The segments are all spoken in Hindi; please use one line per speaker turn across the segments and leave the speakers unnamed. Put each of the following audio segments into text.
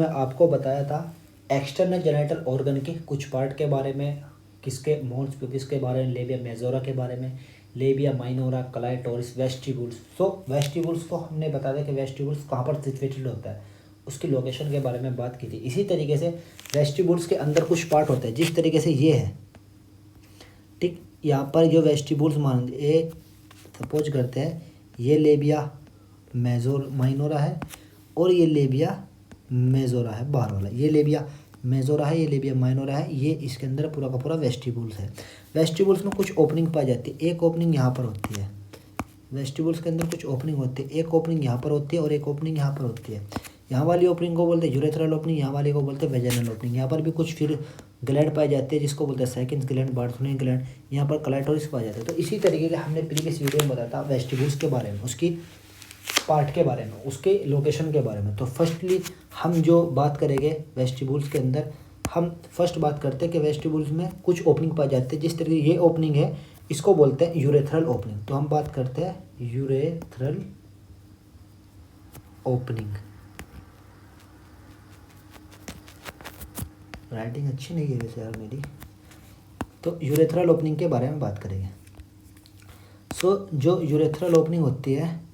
मैं आपको बताया था एक्सटर्नल जेनिटल ऑर्गन के कुछ पार्ट के बारे में, किसके मोल्स किसके बारे में, लेबिया मेजोरा के बारे में, लेबिया माइनोरा, क्लाइटोरिस, वेस्टिबुल्स। सो वेस्टिबुल्स को हमने बता दिया कि वेस्टिबुल्स कहाँ पर सिचुएटेड होता है, उसकी लोकेशन के बारे में बात की थी। इसी तरीके से वेस्टिबुल्स के अंदर कुछ पार्ट होते हैं, जिस तरीके से ये है, ठीक। यहाँ पर जो वेस्टिबुल्स मान ये सपोज करते हैं, ये लेबिया माइनोरा है और ये लेबिया मेजोरा है बाहर वाला, ये लेबिया मेजोरा है, ये लेबिया माइनोरा है, ये इसके अंदर पूरा का पूरा वेस्टिबुल्स है। वेस्टिबुल्स में कुछ ओपनिंग पाई जाती है, एक ओपनिंग यहाँ पर होती है, वेस्टिबुल्स के अंदर कुछ ओपनिंग होती है, एक ओपनिंग यहाँ पर होती है और एक ओपनिंग यहाँ पर होती है। यहाँ वाली ओपनिंग को बोलते हैं यूरेथ्रल ओपनिंग, यहाँ वाली को बोलते हैं वेजाइनल ओपनिंग। यहाँ पर भी कुछ फिर ग्लैंड पाए जाते हैं जिसको बोलते हैं सेकंड ग्लैंड, बार्थोनियन ग्लैंड, यहाँ पर क्लाइटोरिस पाए जाते हैं। तो इसी तरीके से हमने प्रीवियस वीडियो में बताया था वेस्टिबुल्स के बारे में, उसकी पार्ट के बारे में, उसके लोकेशन के बारे में। तो फर्स्टली हम जो बात करेंगे वेस्टिबुल्स के अंदर, हम फर्स्ट बात करते हैं कि वेस्टिबुल्स में कुछ ओपनिंग पाए जाते हैं। जिस तरीके ये ओपनिंग है इसको बोलते हैं यूरेथ्रल ओपनिंग। तो हम बात करते हैं यूरेथ्रल ओपनिंग। राइटिंग अच्छी नहीं है वैसे यार मेरी, तो यूरेथ्रल ओपनिंग के बारे में बात करेंगे। सो जो यूरेथ्रल ओपनिंग होती है,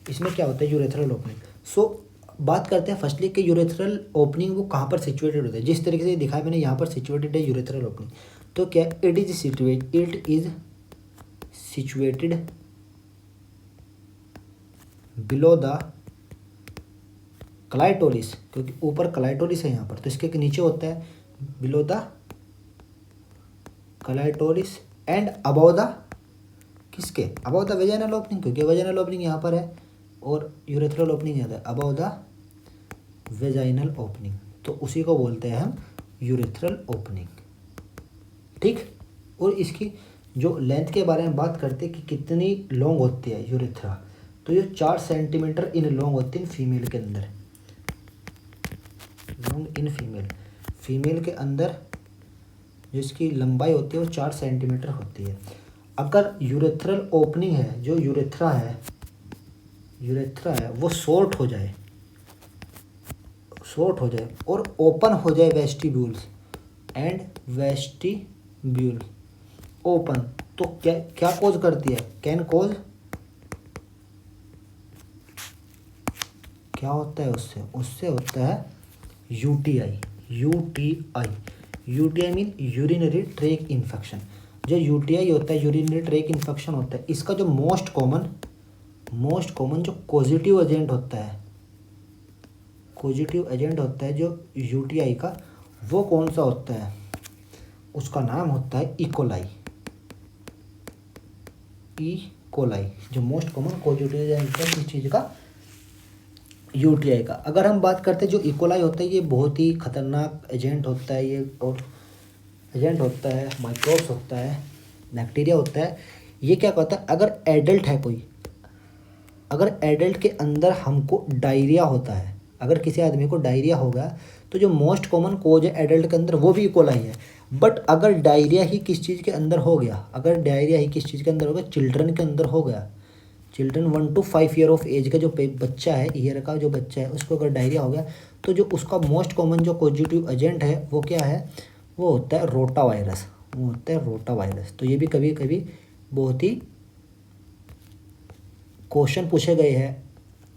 इसमें क्या होता है यूरेथ्रल ओपनिंग। सो बात करते हैं फर्स्टली कि यूरेथ्रल ओपनिंग वो कहाँ पर सिचुएटेड होता है। जिस तरीके से दिखाया मैंने यहाँ पर सिचुएटेड है यूरेथ्रल ओपनिंग, तो क्या it is situated below the clitoris, क्योंकि ऊपर क्लाइटोरिस है यहाँ पर, तो इसके नीचे होता है below the clitoris and above the किसके, अबव द वेजाइनल ओपनिंग, क्योंकि वेजाइनल ओपनिंग यहाँ पर है और यूरेथ्रल ओपनिंग यहाँ है अबव द वेजाइनल ओपनिंग, तो उसी को बोलते हैं हम यूरेथ्रल ओपनिंग, ठीक। और इसकी जो लेंथ के बारे में बात करते हैं कि कितनी लॉन्ग होती है यूरेथ्रा, तो ये 4 सेंटीमीटर इन लॉन्ग होती है फीमेल के अंदर, लॉन्ग इन फीमेल के अंदर जो इसकी लंबाई होती है वो 4 सेंटीमीटर होती है। अगर यूरेथ्रल ओपनिंग है, जो यूरेथ्रा है वो शॉर्ट हो जाए और ओपन हो जाए वेस्टिब्यूल्स ओपन, तो क्या कॉज करती है, कैन कॉज, क्या होता है उससे होता है UTI mean urinary track infection. जो यूटीआई होता है यूरिनरी ट्रैक इन्फेक्शन होता है, इसका जो मोस्ट कॉमन जो पॉजिटिव एजेंट होता है जो यूटीआई का, वो कौन सा होता है, उसका नाम होता है इकोलाई। जो मोस्ट कॉमन पॉजिटिव एजेंट है इस चीज़ का, यूटीआई का। अगर हम बात करते हैं जो इकोलाई होता है, ये बहुत ही खतरनाक एजेंट होता है, ये और एजेंट होता है, माइक्रोब्स होता है, बैक्टीरिया होता है। ये क्या कहता है, अगर एडल्ट के अंदर हमको डायरिया होता है, अगर किसी आदमी को डायरिया होगा, तो जो मोस्ट कॉमन कोज है एडल्ट के अंदर वो भी इकोलाई है। बट अगर डायरिया ही किस चीज़ के अंदर हो गया, चिल्ड्रन के अंदर हो गया, children 1 to 5 year of age का जो बच्चा है, ईयर का जो बच्चा है, उसको अगर डायरिया हो गया, तो जो उसका मोस्ट कॉमन जो पॉजिटिव एजेंट है वो क्या है, वो होता है रोटा वायरस। तो ये भी कभी कभी बहुत ही क्वेश्चन पूछे गए हैं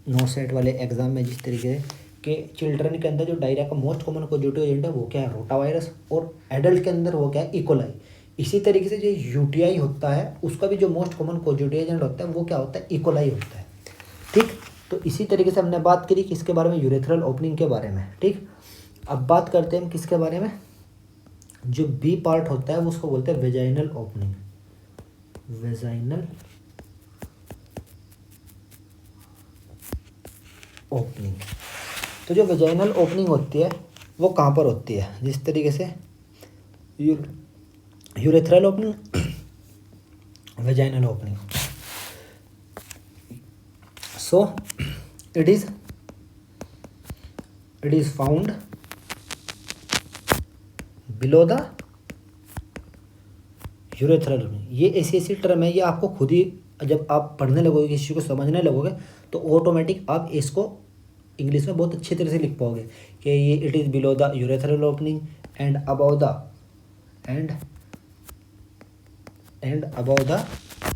नो सेट वाले एग्जाम में, जिस तरीके से कि चिल्ड्रन के अंदर जो डायरिया का मोस्ट कॉमन पॉजिटिव एजेंट है वो क्या है, रोटा वायरस, और एडल्ट के अंदर वो क्या है, इकोलाई। इसी तरीके से जो यूटीआई होता है उसका भी जो मोस्ट कॉमन पॉजिटिव एजेंट होता है वो क्या होता है, इकोलाई होता है, ठीक। तो इसी तरीके से हमने बात करी किसके बारे में, यूरेथ्रल ओपनिंग के बारे में, ठीक। अब बात करते हैं हम किसके बारे में, जो बी पार्ट होता है वो उसको बोलते हैं वेजाइनल ओपनिंग। तो जो वेजाइनल ओपनिंग होती है वो कहाँ पर होती है, जिस तरीके से urethral opening, vaginal opening. So it is found below the urethral opening. ये ऐसी टर्म है, ये आपको खुद ही जब आप पढ़ने लगोगे, किसी को समझने लगोगे, तो ऑटोमेटिक आप इसको इंग्लिश में बहुत अच्छी तरह से लिख पाओगे कि ये it is below the urethral opening and above the end above the,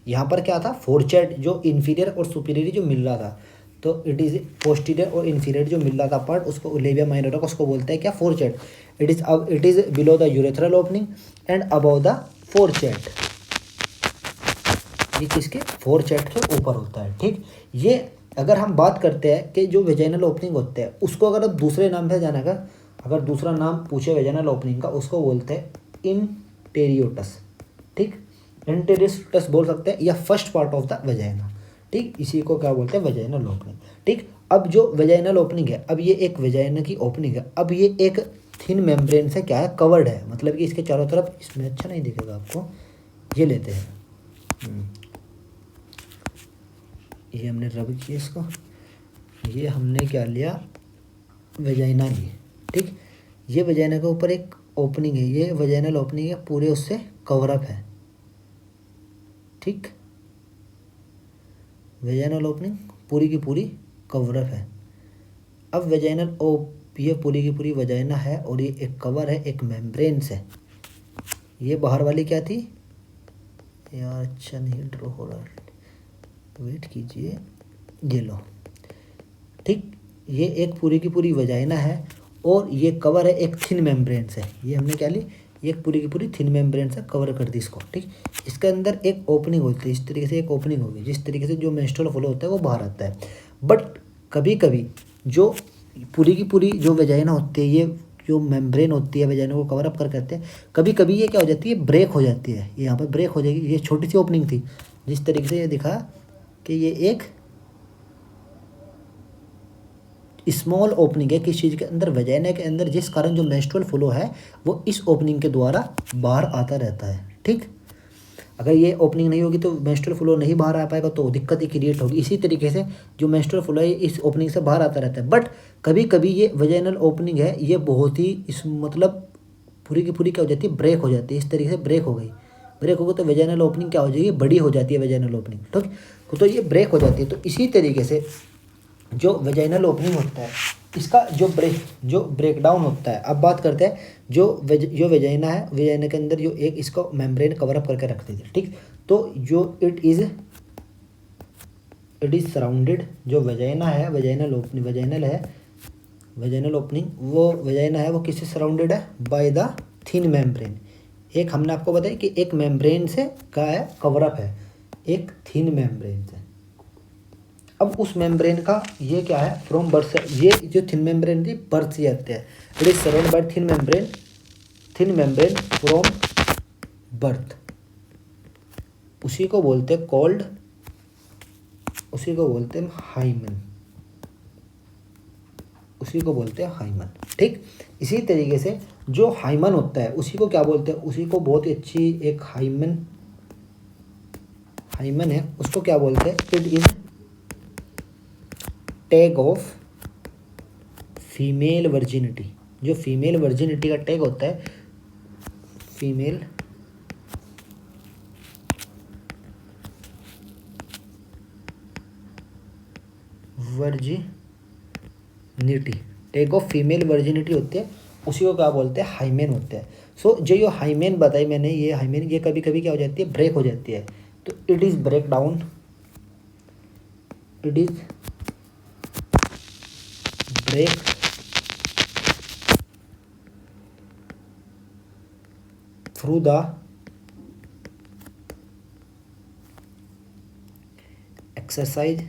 यहाँ पर क्या था, फोरचेट जो इन्फीरियर और सुपीरियर जो मिल रहा था, तो इट इज़ पोस्टीरियर और इन्फीरियर जो मिल रहा था पार्ट, उसको लेबिया माइनोरा को उसको बोलते हैं क्या, fourchette. It is below the urethral opening and above the fourchette. ये किसके, फोरचेट के ऊपर होता है, ठीक। ये अगर हम बात करते हैं कि जो वेजाइनल ओपनिंग होते हैं उसको अगर अब दूसरे नाम से जाना का, अगर दूसरा नाम पूछे वेजाइनल ओपनिंग का, उसको बोलते हैं इंटेरियोटस, ठीक। इंटेरियोटस बोल सकते हैं, या first part of the vagina, ठीक। इसी को क्या बोलते हैं, वेजाइनल ओपनिंग, ठीक। अब जो वेजाइनल ओपनिंग है, अब ये एक वेजाइना की ओपनिंग है, अब ये एक थिन मेम्ब्रेन से क्या है, कवर्ड है, मतलब कि इसके चारों तरफ, इसमें अच्छा नहीं दिखेगा आपको, ये लेते हैं, ये हमने रब किया इसको, ये हमने क्या लिया, वेजाइना ली, ठीक। ये वेजाइना के ऊपर एक ओपनिंग है, ये वेजाइनल ओपनिंग है, पूरे उससे कवरअप है, ठीक। वेजाइनल ओपनिंग पूरी की पूरी कवरअप है। अब वेजाइनल ये पूरी की पूरी वेजाइना है और ये एक कवर है एक मेम्ब्रेन से। ये बाहर वाली क्या थी यार, अच्छा नहीं ड्रॉ हो रहा, वेट कीजिए, ये लो, ठीक। ये एक पूरी की पूरी वेजाइना है और ये कवर है एक थिन मेम्ब्रेन से, ये हमने क्या ली, ये एक पूरी की पूरी थिन मेम्ब्रेन से कवर कर दी इसको, ठीक। इसके अंदर एक ओपनिंग होती है, इस तरीके से एक ओपनिंग होगी, जिस तरीके से जो मेंस्ट्रुअल फ्लो होता है वो बाहर आता है। बट कभी कभी जो पूरी की पूरी जो वेजाइना होती है, ये जो मेम्ब्रेन होती है वेजाइना को कवर अप कर करते हैं, कभी कभी ये क्या हो जाती है, ब्रेक हो जाती है, ये यहाँ पर ब्रेक हो जाएगी। ये छोटी सी ओपनिंग थी, जिस तरीके से ये दिखा कि ये एक स्मॉल ओपनिंग है किस चीज़ के अंदर, वेजाइना के अंदर, जिस कारण जो मेंस्ट्रुअल फ्लो है वो इस ओपनिंग के द्वारा बाहर आता रहता है, ठीक। अगर ये ओपनिंग नहीं होगी तो मेंस्ट्रुअल फ्लो नहीं बाहर आ पाएगा, तो दिक्कत ही क्रिएट होगी। इसी तरीके से जो मेंस्ट्रुअल फ्लो है इस ओपनिंग से बाहर आता रहता है। बट कभी कभी ये वेजाइनल ओपनिंग है, ये बहुत ही इस मतलब पूरी की पूरी क्या हो जाती है, ब्रेक हो जाती है, इस तरीके से ब्रेक हो गई, ब्रेक हो गई तो वेजाइनल ओपनिंग क्या हो जाएगी, बड़ी हो जाती है वेजाइनल ओपनिंग, ठीक। तो ये ब्रेक हो जाती है। तो इसी तरीके से जो वेजाइनल ओपनिंग होता है इसका जो ब्रेकडाउन होता है। अब बात करते हैं जो वेजाइना है, वेजाइना के अंदर जो एक इसको मेम्ब्रेन कवर अप करके रखती थी, ठीक। तो जो इट इज़ सराउंडेड, जो वेजाइना है, वेजाइनल ओपनिंग वो वेजाइना है, वो किससे सराउंडेड है, बाय द थिन मेम्ब्रेन। एक हमने आपको बताया कि एक मेम्ब्रेन से क्या है, कवरअप है, एक थिन मेम्ब्रेन से। अब उस मेम्ब्रेन का ये क्या है, फ्रॉम बर्थ से, ये जो थिन मेम्ब्रेन थी बर्थ से आते हैं। It is surrounded by thin membrane from birth. उसी को बोलते हैं कॉल्ड, उसी को बोलते हैं हाइमन, उसी को बोलते हैं हाइमन, ठीक। इसी तरीके से जो हाइमन होता है उसी को क्या बोलते हैं, उसी को बहुत ही अच्छी एक हाइमन है, उसको क्या बोलते हैं, it is tag of female virginity. जो फीमेल वर्जिनिटी का टैग होता है, female virginity, tag of female virginity होती है, उसी को क्या बोलते हैं, हाइमेन होते हैं। सो जो ये हाइमेन बताई मैंने, ये हाइमेन ये कभी कभी क्या हो जाती है, ब्रेक हो जाती है। तो it is break down, it is break through the exercise.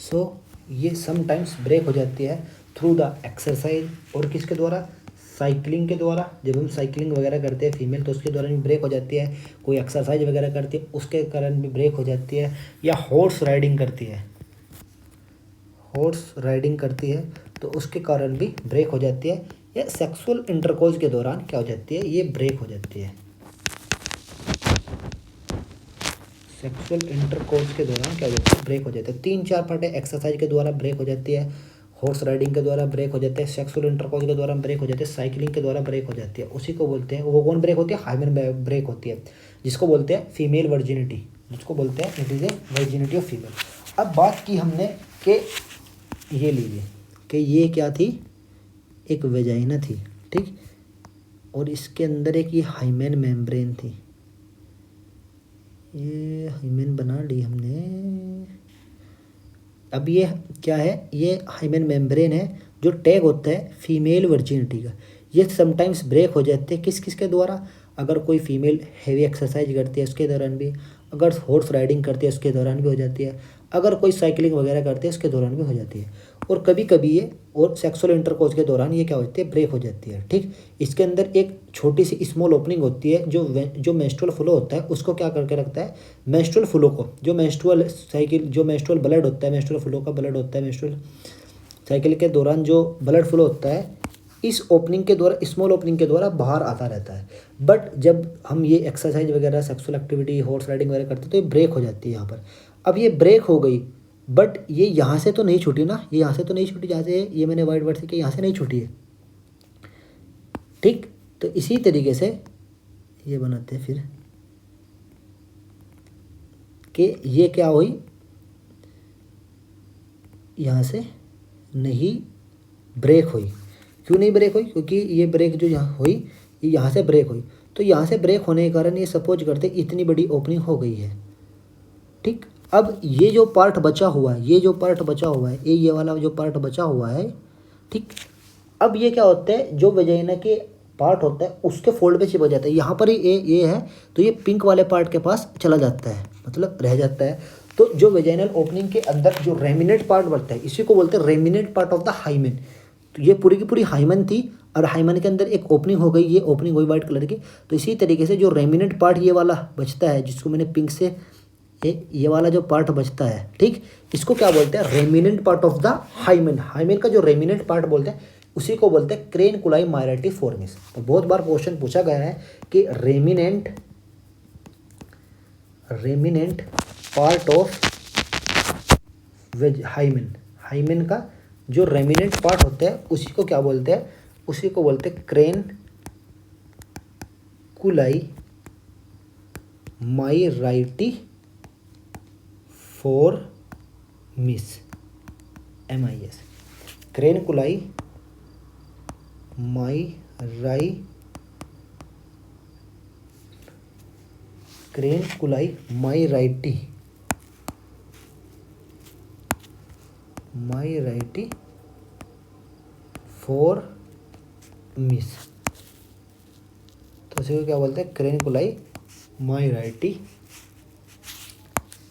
So ये समटाइम्स ब्रेक हो जाती है थ्रू द एक्सरसाइज, और किसके द्वारा, साइकिलिंग के द्वारा। जब हम साइकिलिंग वगैरह करते हैं फीमेल तो उसके द्वारा भी ब्रेक हो जाती है, कोई एक्सरसाइज वगैरह करती है उसके कारण भी ब्रेक हो जाती है, या हॉर्स राइडिंग करती है, हॉर्स राइडिंग करती है तो उसके कारण भी ब्रेक हो जाती है, या सेक्सुअल इंटरकोर्स के दौरान क्या हो जाती है, ये ब्रेक हो जाती है। सेक्सुअल इंटरकोर्स के दौरान क्या हो जाता है, ब्रेक हो जाता है। 3-4 पार्ट है, एक्सरसाइज के द्वारा ब्रेक हो जाती है, हॉर्स राइडिंग के द्वारा ब्रेक हो जाते हैं, सेक्सुअल इंटरकोर्स के द्वारा ब्रेक हो जाते हैं, साइकिलिंग के द्वारा ब्रेक हो जाती है। उसी को बोलते हैं, वो कौन ब्रेक होती है, हाइमन ब्रेक होती है, जिसको बोलते हैं फीमेल वर्जिनिटी, जिसको बोलते हैं it is a virginity of female. अब बात की हमने कि ये लीजिए कि ये क्या थी, एक वेजाइना थी, ठीक। और इसके अंदर एक ये हाइमेन मेम्ब्रेन थी, ये हाइमेन बना ली हमने। अब ये क्या है, ये हाइमेन मेम्ब्रेन है जो टैग होता है फीमेल वर्जिनिटी का। ये समटाइम्स ब्रेक हो जाते हैं किस किस के द्वारा, अगर कोई फीमेल हैवी एक्सरसाइज करती है उसके दौरान भी, अगर हॉर्स राइडिंग करती है उसके दौरान भी हो जाती है, अगर कोई साइकिलिंग वगैरह करते हैं उसके दौरान भी हो जाती है, और कभी कभी ये और सेक्सुअल इंटरकोर्स के दौरान ये क्या होती है, ब्रेक हो जाती है, ठीक। इसके अंदर एक छोटी सी स्मॉल ओपनिंग होती है जो मेंस्ट्रुअल फ्लो होता है उसको क्या करके रखता है, मेंस्ट्रुअल फ्लो को, जो मेंस्ट्रुअल साइकिल, जो मेंस्ट्रुअल ब्लड होता है, मेंस्ट्रुअल फ्लो का ब्लड होता है, मेंस्ट्रुअल साइकिल के दौरान जो ब्लड फ्लो होता है इस ओपनिंग के द्वारा, स्मॉल ओपनिंग के द्वारा बाहर आता रहता है। बट जब हम ये एक्सरसाइज वगैरह, सेक्सुअल एक्टिविटी, हॉर्स राइडिंग वगैरह करते हैं तो ये ब्रेक हो जाती है यहाँ पर। अब ये ब्रेक हो गई, बट ये यहाँ से तो नहीं छूटी ना, ये यहाँ से तो नहीं छूटी, जहाँ से ये मैंने वाइट वर्ड से कि यहाँ से नहीं छूटी है, ठीक। तो इसी तरीके से ये बनाते हैं फिर कि ये क्या हुई, यहाँ से नहीं ब्रेक हुई। क्यों नहीं ब्रेक हुई, क्योंकि ये ब्रेक जो यहाँ हुई ये यहाँ से ब्रेक हुई, तो यहाँ से ब्रेक होने के कारण ये सपोज करते इतनी बड़ी ओपनिंग हो गई है, ठीक। अब ये जो पार्ट बचा हुआ है, ये जो पार्ट बचा हुआ है, ये वाला जो पार्ट बचा हुआ है, ठीक। अब ये क्या होता है, जो वजाइना के पार्ट होता है उसके फोल्ड पे चिपक जाता है, यहाँ पर ही ये है तो ये पिंक वाले पार्ट के पास चला जाता है, मतलब रह जाता है। तो जो वेजाइनल ओपनिंग के अंदर जो रेमिनेंट पार्ट बनता है इसी को बोलते हैं remnant part of the hymen. तो ये पूरी की पूरी हाइमन थी और हाइमन के अंदर एक ओपनिंग हो गई, ये ओपनिंग हुई वाइट कलर की। तो इसी तरीके से जो रेमिनेंट पार्ट ये वाला बचता है, जिसको मैंने पिंक से ये वाला जो पार्ट बचता है, ठीक, इसको क्या बोलते हैं, remnant part of the hymen. Hymen का जो रेमिनेंट पार्ट बोलते हैं उसी को बोलते हैं क्रेनकुलाई माइरेटी फॉर्मिस। तो बहुत बार क्वेश्चन पूछा गया है कि remnant part of hymen, hymen का जो रेमिनेंट पार्ट होता है उसी को क्या बोलते हैं, उसी को बोलते हैं क्रेनकुलाई माइरेटी फॉर्मिस, MIS, क्रेनकुलाई माइरेटी फॉर्मिस। तो इसे क्या बोलते हैं, क्रेनकुलाई माइरेटी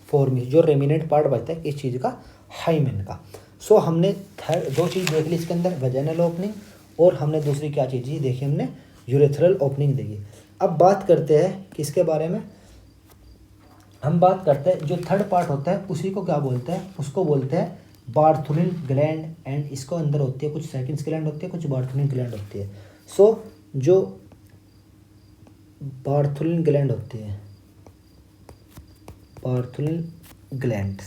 फॉर्मिस, जो रेमिनेंट पार्ट बचता है किस चीज़ का, हाइमेन का। सो हमने दो चीज़ देख ली इसके अंदर, वेजाइनल ओपनिंग और हमने दूसरी क्या चीज़ देखी, हमने यूरेथ्रल ओपनिंग देखी। अब बात करते हैं किसके बारे में, हम बात करते हैं जो थर्ड पार्ट होता है उसी को क्या बोलते हैं, उसको बोलते हैं बार्थुलिन ग्लैंड। एंड इसको अंदर होती है कुछ सेकेंड्स ग्लैंड होती है, कुछ बार्थुलिन ग्लैंड होती है। सो जो बार्थुलिन ग्लैंड होती है, बार्थुलिन ग्लैंड,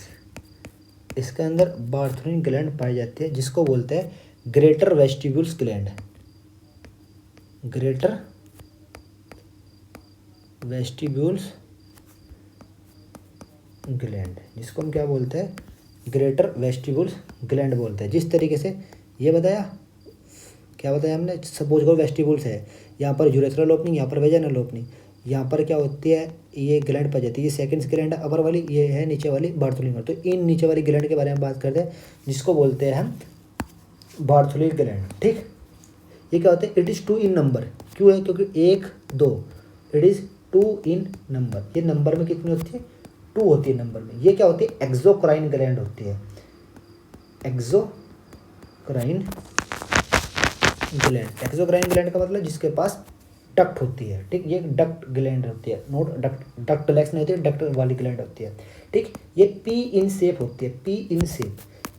इसके अंदर बार्थुलिन ग्लैंड पाई जाती है जिसको बोलते हैं greater vestibules gland, greater vestibules gland, जिसको हम क्या बोलते हैं, ग्रेटर वेस्टिब्यूल्स ग्लैंड बोलते हैं। जिस तरीके से ये बताया, क्या बताया हमने, सपोज करो वेस्टिब्यूल्स है, यहाँ पर यूरेथ्रल ओपनिंग, यहाँ पर वेजाइनल ओपनिंग, यहाँ पर क्या होती है, ये ग्लैंड पाई जाती है, ये सेकंड्स ग्लैंड है अपर वाली, ये है नीचे वाली बार्थुलिन ग्लैंड। तो इन नीचे वाली ग्लैंड के बारे में बात करते हैं जिसको बोलते हैं हम बार्थुलिन ग्लैंड, ठीक। ये क्या होता है, इट इज़ 2 इन नंबर, क्यों है, क्योंकि 1 2, इट इज़ 2 इन नंबर, ये नंबर में कितनी होती है, 2 होती है नंबर में। ये क्या होती है, एक्सोक्राइन ग्लैंड होती है, एक्सोक्राइन ग्लैंड। एक्सोक्राइन ग्लैंड का मतलब जिसके पास डक्ट होती है, ठीक, ये डक्ट ग्लैंड होती है, नोट डक्ट लेक्स नहीं होती है, डक्ट वाली ग्लैंड होती है, ठीक। ये पी इन शेप होती है, पी इन शेप।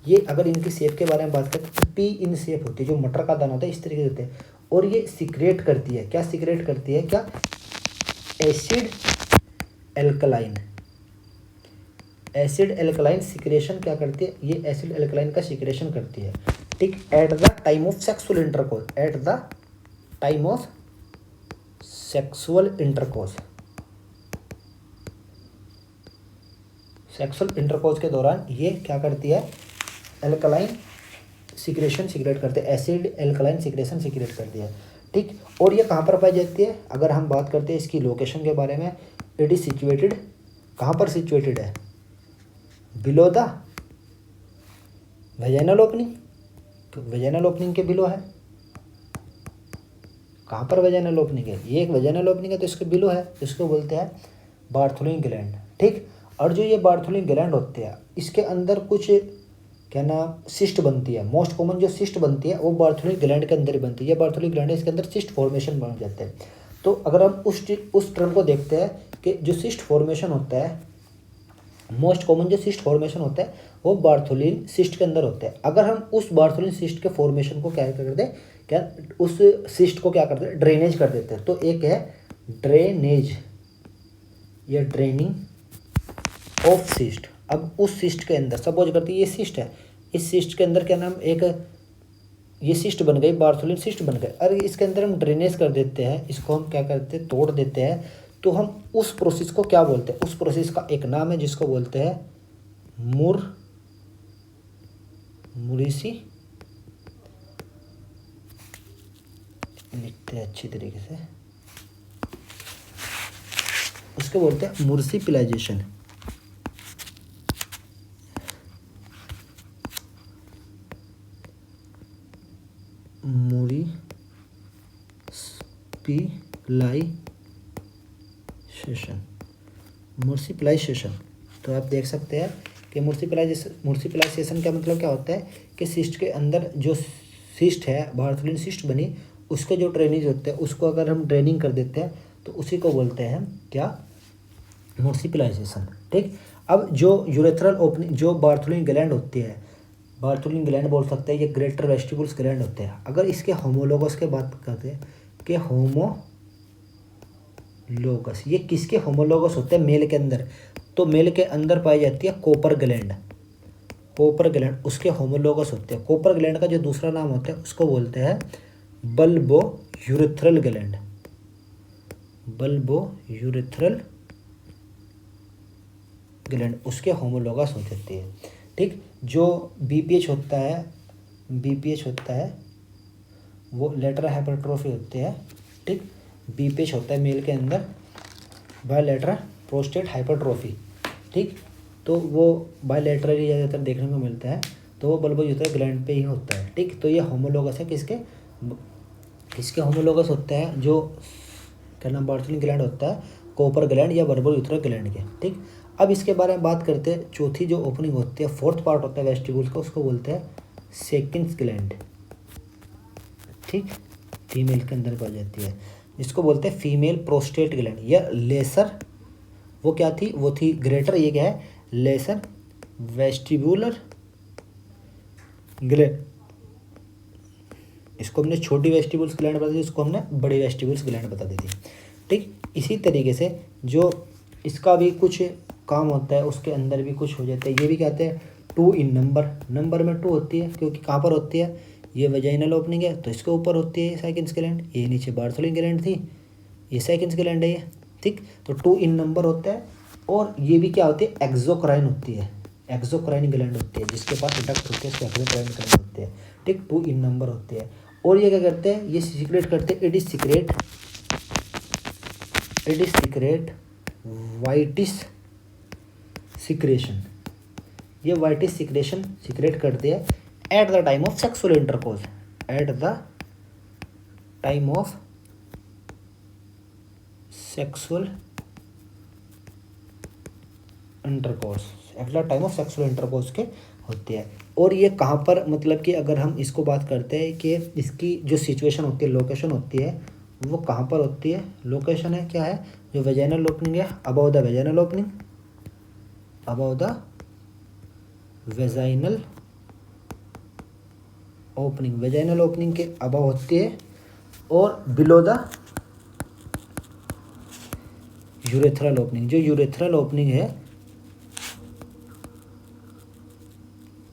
ये अगर इनकी शेप के बारे में बात करें तो पी इन शेप होती है, जो मटर का दाना होता है इस तरीके से होते हैं। और ये सिक्रेट करती है, क्या सिक्रेट करती है, क्या, acid alkaline, acid alkaline secretion क्या करती है, ये एसिड एल्कलाइन का सिक्रेशन करती है, ठीक, at the time of sexual intercourse, at the time of sexual intercourse, sexual intercourse के दौरान ये क्या करती है, एल्कलाइन सिक्रेशन सिक्रेट करते हैं, एसिड एल्कलाइन सिक्रेशन सिक्रेट करती है, ठीक। और ये कहाँ पर पाई जाती है, अगर हम बात करते हैं इसकी लोकेशन के बारे में, इट इज़ सिचुएटेड, कहाँ पर सिचुएटेड है, बिलो द वेजाइनल ओपनिंग, तो वेजाइनल ओपनिंग के बिलो है, कहाँ पर वेजाइनल ओपनिंग है, ये एक वेजाइनल ओपनिंग है तो इसके बिलो है, इसको बोलते हैं बार्थोलिन ग्लैंड, ठीक। और जो ये बार्थोलिन ग्लैंड होते हैं इसके अंदर कुछ क्या नाम सिस्ट बनती है, मोस्ट कॉमन जो सिस्ट बनती है वो बार्थोलिन ग्लैंड के अंदर ही बनती है, ये बार्थोलिन ग्लैंड है, इसके अंदर सिस्ट फॉर्मेशन बन जाते हैं। तो अगर हम उस टर्म को देखते हैं कि जो सिस्ट फॉर्मेशन होता है, मोस्ट कॉमन जो सिस्ट फॉर्मेशन होता है वो बार्थोलिन सिस्ट के अंदर होता है। अगर हम उस बार्थोलिन सिस्ट के फॉर्मेशन को क्या कर दें, क्या उस सिस्ट को क्या करते हैं, ड्रेनेज कर देते हैं। तो एक है ड्रेनेज या ड्रेनिंग ऑफ सिस्ट। अब उस सिस्ट के अंदर सपोज करते हैं ये सिस्ट है, इस सिस्ट के अंदर क्या नाम एक ये सिस्ट बन गई, बार्थोलिन सिस्ट बन गई, अरे इसके अंदर हम ड्रेनेज कर देते हैं, इसको हम क्या करते हैं, तोड़ देते हैं, तो हम उस प्रोसेस को क्या बोलते हैं, उस प्रोसेस का एक नाम है जिसको बोलते हैं मुरीसी, लिखते हैं अच्छी तरीके से, उसको बोलते हैं मुर्सिपिलाइजेशन। मुर्सिपिलाइजेशन तो आप देख सकते हैं कि मुर्सिपिलाइजेशन का मतलब क्या होता है कि सिस्ट के अंदर जो सिस्ट है, बार्थोलिन सिस्ट बनी, उसके जो ड्रेनेज होते हैं उसको अगर हम ड्रेनिंग कर देते हैं तो उसी को बोलते हैं क्या, मुर्सिपिलाइजेशन, ठीक। अब जो यूरेथ्रल ओपनिंग जो बार्थोलिन ग्लैंड होती है, बार्थोलिन ग्लैंड बोल सकते हैं, ये ग्रेटर वेस्टिबुल्स ग्लैंड होते हैं। अगर इसके होमोलोगस के बात करते हैं कि होमोलोगस, ये किसके होमोलोगस होते हैं, मेल के अंदर, तो मेल के अंदर पाई जाती है कोपर ग्लैंड, कोपर ग्लैंड उसके होमोलोगस होते हैं। कोपर ग्लैंड का जो दूसरा नाम होता है उसको बोलते हैं bulbo urethral gland, bulbourethral gland उसके होमोलोगस हो जाती है, ठीक। जो बीपीएच होता है वो लेटरल हाइपरट्रोफी होते हैं, ठीक। बीपीएच होता है मेल के अंदर बायलैटरल प्रोस्टेट हाइपरट्रोफी, ठीक। तो वो बायलैटरली ज़्यादातर देखने को मिलता है, तो वो बल्बो यूरेथ्रल ग्लैंड पे ही होता है, ठीक। तो ये होमोलोगस है किसके होमोलोगस होता है, जो क्या नाम बार्थोलिन ग्लैंड होता है, कोपर ग्लैंड या बल्बो यूरेथ्रल ग्लैंड के, ठीक। अब इसके बारे में बात करते हैं, चौथी जो ओपनिंग होती है, फोर्थ पार्ट होता है वेस्टिबुल्स का, उसको बोलते हैं सेकिंस ग्लैंड, ठीक, फीमेल के अंदर पाई जाती है, जिसको बोलते हैं फीमेल प्रोस्टेट ग्लैंड या लेसर, वो क्या थी, वो थी ग्रेटर, ये क्या है लेसर वेस्टिबुलर ग्लैंड, इसको हमने छोटी वेस्टिबुल्स ग्लैंड बता दी, इसको हमने बड़ी वेस्टिबुल्स ग्लैंड बता दी थी, ठीक। इसी तरीके से जो इसका भी कुछ काम होता है, उसके अंदर भी कुछ हो जाता है, ये भी कहते हैं 2 इन नंबर में 2 होती है, क्योंकि कहाँ पर होती है, ये वेजाइनल ओपनिंग है तो इसके ऊपर होती है सेकंड्स ग्लैंड, ये नीचे बार्थोलिन ग्लैंड थी, ये सेकंड्स ग्लैंड है ये, ठीक। तो 2 इन नंबर होता है, और ये भी क्या होती है, एक्सोक्राइन होती है, एक्सोक्राइन ग्लैंड होती है, जिसके पास डक्ट होते हैं, एक्सोक्राइन ग्लैंड होते हैं, ठीक। 2 इन नंबर होती है, और ये क्या करते हैं, ये सीक्रेट करते हैं, इट इज सीक्रेट वाइटिस सिक्रेशन, ये वाइटिस सिक्रेशन सीक्रेट करते हैं at the time of sexual intercourse, at the time of sexual intercourse के होते हैं। और ये कहाँ पर, मतलब कि अगर हम इसको बात करते हैं कि इसकी जो सिचुएशन होती है, लोकेशन होती है, वो कहाँ पर होती है, लोकेशन है क्या है, जो वेजाइनल ओपनिंग है, about the vaginal opening, about the vaginal opening के अबाउ होती है, और बिलो द यूरेथ्रल ओपनिंग, जो यूरेथ्रल ओपनिंग है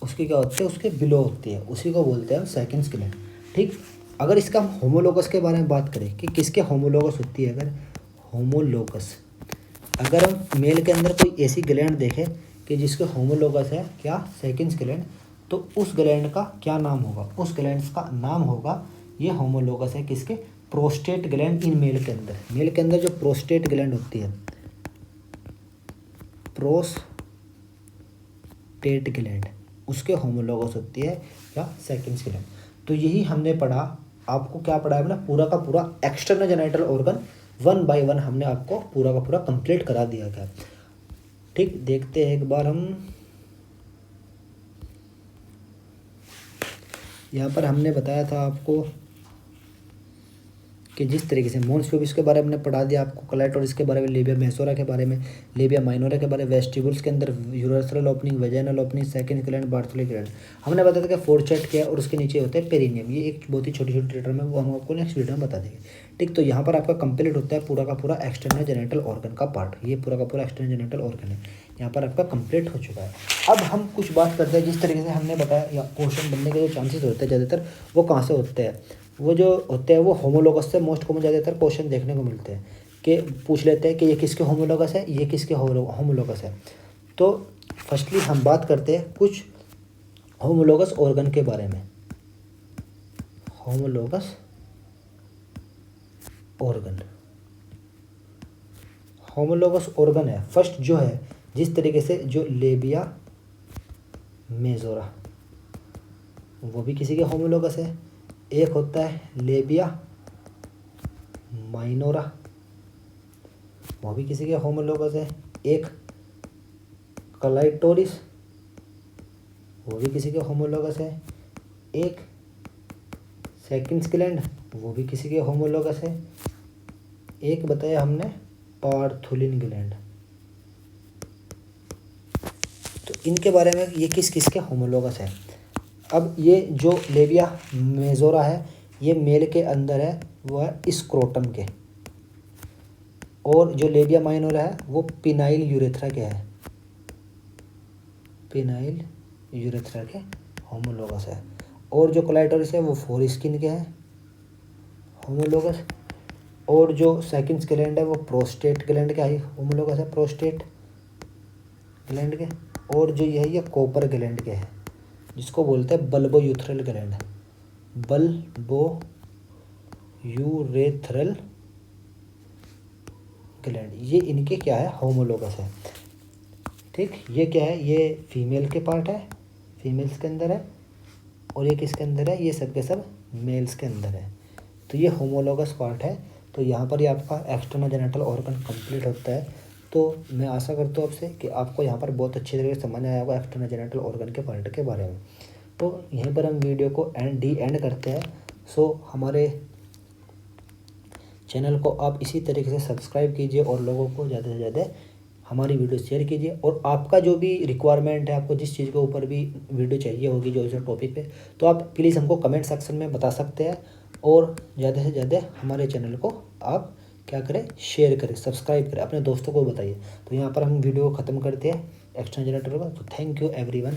उसकी क्या होती है, उसके बिलो होती है, उसी को बोलते हैं हम सेकंड्स ग्लैंड, ठीक। अगर इसका होमोलोगस के बारे में बात करें कि किसके होमोलोगस होती है, अगर हम मेल के अंदर कोई ऐसी ग्लैंड देखें कि जिसके होमोलोगस है क्या, सेकंड्स ग्लैंड, तो उस ग्लैंड का क्या नाम होगा? उस ग्लैंड का नाम होगा, ये होमोलोगस है किसके? प्रोस्टेट ग्लैंड इन मेल के अंदर। मेल के अंदर जो प्रोस्टेट ग्लैंड होती है, प्रोस्टेट ग्लैंड, उसके होमोलोगस होती है या सेकंड्स ग्लैंड। तो यही हमने पढ़ा। आपको क्या पढ़ा है हमने? पूरा का पूरा एक्सटर्नल जेनिटल ऑर्गन 1 बाय 1 हमने आपको पूरा का पूरा कंप्लीट करा दिया गया। ठीक, देखते हैं एक बार हम। यहाँ पर हमने बताया था आपको कि जिस तरीके से मॉन्स प्यूबिस के बारे में हमने पढ़ा दिया आपको, क्लाइटोरिस के बारे में, लेबिया मेजोरा के बारे में, लेबिया माइनोरा के बारे में, वेस्टिबुल्स के अंदर urethral opening, vaginal opening, second gland, Bartholin gland. हमने बताया था कि फोरचेट क्या है और उसके नीचे होता है पेरिनियम। ये एक बहुत ही छोटी छोटी टर्म है, वो हम आपको नेक्स्ट वीडियो में बता देंगे। ठीक, तो यहाँ पर आपका कंप्लीट होता है पूरा का पूरा एक्सटर्नल जेनिटल ऑर्गन का पार्ट। ये पूरा का पूरा एक्सटर्नल जेनिटल ऑर्गन है, यहाँ पर आपका कंप्लीट हो चुका है। अब हम कुछ बात करते हैं, जिस तरीके से हमने बताया या क्वेश्चन बनने के जो चांसेस होते हैं ज़्यादातर वो कहाँ से होते हैं? वो जो होते हैं वो होमोलोगस से मोस्ट कॉमन ज़्यादातर क्वेश्चन देखने को मिलते हैं कि पूछ लेते हैं कि ये किसके होमोलोगस है, ये किसके होमोलोगस है। तो फर्स्टली हम बात करते हैं कुछ होमोलोगस ऑर्गन के बारे में। होमोलोगस ऑर्गन, होमोलोगस ऑर्गन है फर्स्ट जो है, जिस तरीके से जो लेबिया मेजोरा, वो भी किसी के होमोलोगस है। एक होता है लेबिया माइनोरा, वो भी किसी के होमोलोगस है। एक क्लाइटोरिस, वो भी किसी के होमोलोगस है। एक सेकंड्स ग्लैंड, वो भी किसी के होमोलोगस है। एक बताया हमने पार्थुलिन ग्लैंड। तो इनके बारे में ये किस किस के होमोलोगस है। अब ये जो लेबिया मेजोरा है ये मेल के अंदर है, वो है स्क्रोटम के। और जो लेबिया माइनोरा है वो पिनाइल यूरेथ्रा के है, पिनाइल यूरेथ्रा के होमोलोगस है। और जो क्लाइटोरिस है वो फोरस्किन के है होमोलोगस। और जो सेकंड्स ग्लैंड है वो प्रोस्टेट ग्लैंड का ही होमोलोगस है, प्रोस्टेट ग्लैंड के। और जो ये है ये कॉपर ग्लैंड के है, जिसको बोलते हैं bulbourethral gland, bulbourethral gland, ये इनके क्या है? होमोलोगस है। ठीक, ये क्या है? ये फीमेल के पार्ट है, फीमेल्स के अंदर है। और ये किसके अंदर है? ये सब के सब मेल्स के अंदर है। तो ये होमोलोगस पार्ट है। तो यहाँ पर ही आपका एक्सटर्नल जेनिटल ऑर्गन कंप्लीट होता है। तो मैं आशा करता हूँ आपसे कि आपको यहाँ पर बहुत अच्छी तरीके से समझ आया होगा एक्सटर्नल जेनिटल ऑर्गन के पार्ट के बारे में। तो यहीं पर हम वीडियो को एंड करते हैं। सो हमारे चैनल को आप इसी तरीके से सब्सक्राइब कीजिए और लोगों को ज़्यादा से ज़्यादा हमारी वीडियो शेयर कीजिए। और आपका जो भी रिक्वायरमेंट है, आपको जिस चीज़ के ऊपर भी वीडियो चाहिए होगी जो इस टॉपिक पे, तो आप प्लीज़ हमको कमेंट सेक्शन में बता सकते हैं। और ज़्यादा से ज़्यादा हमारे चैनल को आप क्या करें? शेयर करें, सब्सक्राइब करें, अपने दोस्तों को बताइए। तो यहाँ पर हम वीडियो को ख़त्म करते हैं एक्सटर्नल जेनिटल ऑर्गन। तो थैंक यू एवरीवन।